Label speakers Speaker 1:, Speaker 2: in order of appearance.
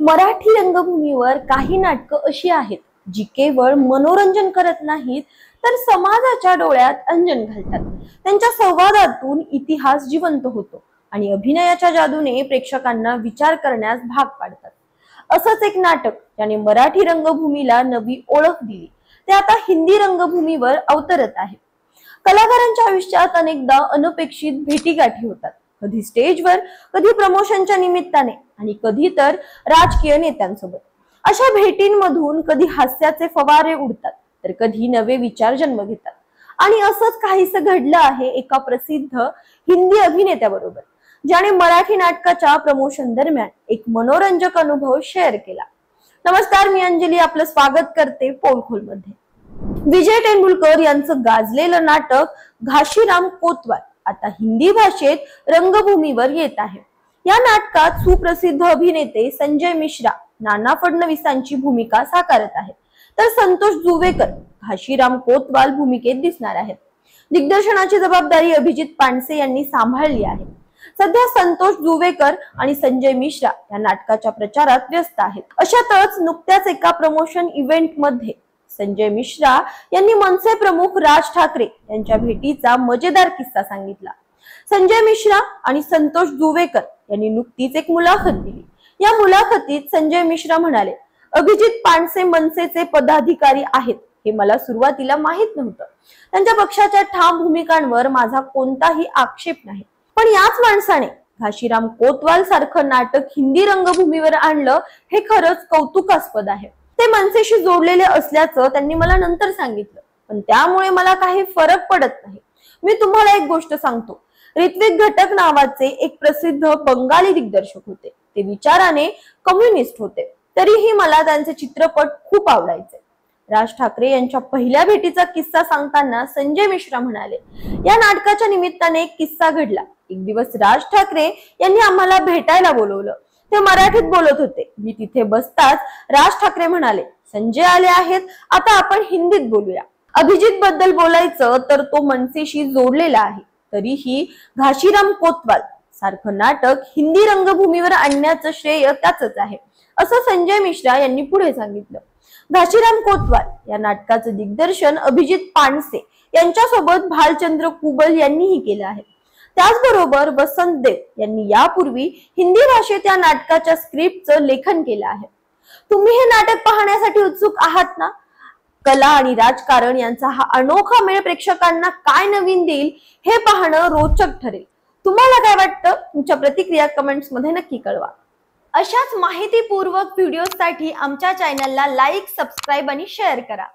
Speaker 1: मराठी रंगभूमीवर काही नाटकं अशी आहेत जी केवळ मनोरंजन करत नाहीत तर समाजाच्या डोळ्यात अंजन घालतात। त्यांच्या संवादातून इतिहास जिवंत होतो आणि अभिनयाच्या जादूने प्रेक्षकांना विचार करण्यास भाग पाडतात। असंच एक नाटक ज्याने मराठी रंगभूमीला नवी ओळख दिली ते आता हिंदी रंगभूमीवर अवतरत आहे। कलाकारांच्या आयुष्यात अनेकदा अनपेक्षित भेटीगाठी होतात, कधी स्टेजवर, कधी प्रमोशनच्या निमित्ताने आणि कधी तर राजकीय नेत्यांसोबत। अशा भेटींमधून कधी हास्याचे फवारे उडतात तर कधी नवे विचार जन्म घेतात। आणि असंच काहीसं घडलं आहे एका प्रसिद्ध हिंदी अभिनेत्याबरोबर, ज्याने मराठी नाटकाच्या प्रमोशन दरम्यान एक मनोरंजक अनुभव शेअर केला। नमस्कार, मी अंजली आपलं स्वागत करते पोलखोल मध्ये। विजय तेंडुलकर यांचं गाजलेलं नाटक घाशीराम कोतवाल आता हिंदी भाषेत रंगभूमीवर येत आहे। या नाटकात सुप्रसिद्ध अभिनेते संजय मिश्रा नाना फडणवीसांची भूमिका साकारत आहेत, तर संतोष जुवेकर घाशीराम कोतवाल भूमिकेत दिसणार आहेत। दिग्दर्शनाची जबाबदारी अभिजित पांडसे यांनी सांभाळली आहे। सध्या संतोष जुवेकर आणि संजय मिश्रा या नाटकाच्या प्रचारात व्यस्त आहेत। अशातच नुकत्याच एका प्रमोशन इव्हेंट मध्ये संजय मिश्रा यांनी मनसे प्रमुख राज ठाकरे यांच्या भेटीचा मजेदार किस्सा सांगितला। संजय मिश्रा आणि संतोष जुवेकर यांनी नुकतीच एक मुलाखत दिली। या मुलाखतीत संजय मिश्रा म्हणाले, अभिजित पांडसे मनसेचे पदाधिकारी आहेत हे मला सुरुवातीला माहित नव्हतं। त्यांच्या पक्षाच्या ठाम भूमिकांवर माझा कोणताही आक्षेप नाही, पण याच माणसाने घाशीराम कोतवाल सारखं नाटक हिंदी रंगभूमीवर आणलं हे खरंच कौतुकास्पद आहे। ते मनसेशी जोडलेले असल्याचं त्यांनी मला नंतर सांगितलं, पण त्यामुळे मला काही फरक पडत नाही। मी तुम्हाला एक गोष्ट सांगतो, ऋत्विक घटक नावाचे एक प्रसिद्ध बंगाली दिग्दर्शक होते। ते विचाराने कम्युनिस्ट होते, तरीही मला त्यांचे चित्रपट खूप आवडायचे। राज ठाकरे यांच्या पहिल्या भेटीचा किस्सा सांगताना संजय मिश्रा म्हणाले, या नाटकाच्या निमित्ताने एक किस्सा घडला। एक दिवस राज ठाकरे यांनी आम्हाला भेटायला बोलवलं। ते मराठीत बोलत होते। मी तिथे बसताच राज ठाकरे म्हणाले, संजय आले आहेत, आता आपण हिंदीत बोलूया। अभिजित बद्दल बोलायचं तर तो मनसेशी जोडलेला आहे, तरीही घाशीराम कोतवाल सारखं नाटक हिंदी रंगभूमीवर आणण्याचं श्रेय त्याचंच आहे, असं संजय मिश्रा यांनी पुढे सांगितलं। घाशीराम कोतवाल या नाटकाचं दिग्दर्शन अभिजित पांडसे यांच्यासोबत भालचंद्र कुबल यांनीही केलं आहे। त्याचबरोबर वसंत देव यांनी यापूर्वी हिंदी भाषेत या नाटकाच्या स्क्रिप्टचं लेखन केलं आहे। तुम्ही हे नाटक पाहण्यासाठी उत्सुक आहात ना? कला आणि राजकारण यांचा हा अनोखा मेळ प्रेक्षकांना काय नवीन देईल हे पाहणं रोचक ठरेल। तुम्हाला काय वाटतं? तुमच्या प्रतिक्रिया कमेंट्स मध्ये नक्की कळवा। अशाच माहितीपूर्वक व्हिडिओसाठी आमच्या चॅनलला लाईक, सबस्क्राईब आणि शेअर करा।